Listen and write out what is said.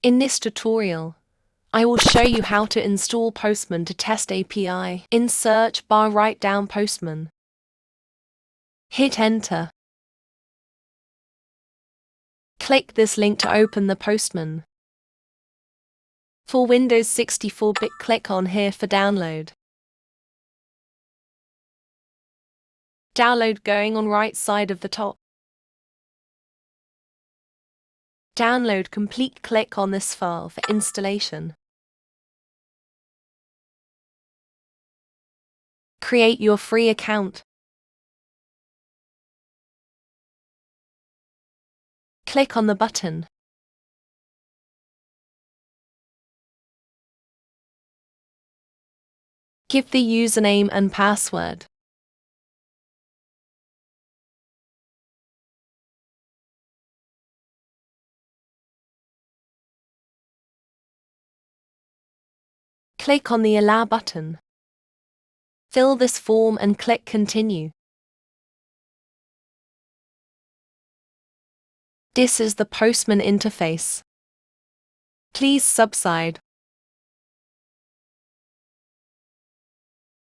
In this tutorial, I will show you how to install Postman to test API. In search bar, write down Postman. Hit enter. Click this link to open the Postman. For Windows 64-bit, click on here for download. Download going on right side of the top. Download complete, click on this file for installation. Create your free account. Click on the button. Give the username and password. Click on the Allow button. Fill this form and click Continue. This is the Postman interface. Please subscribe.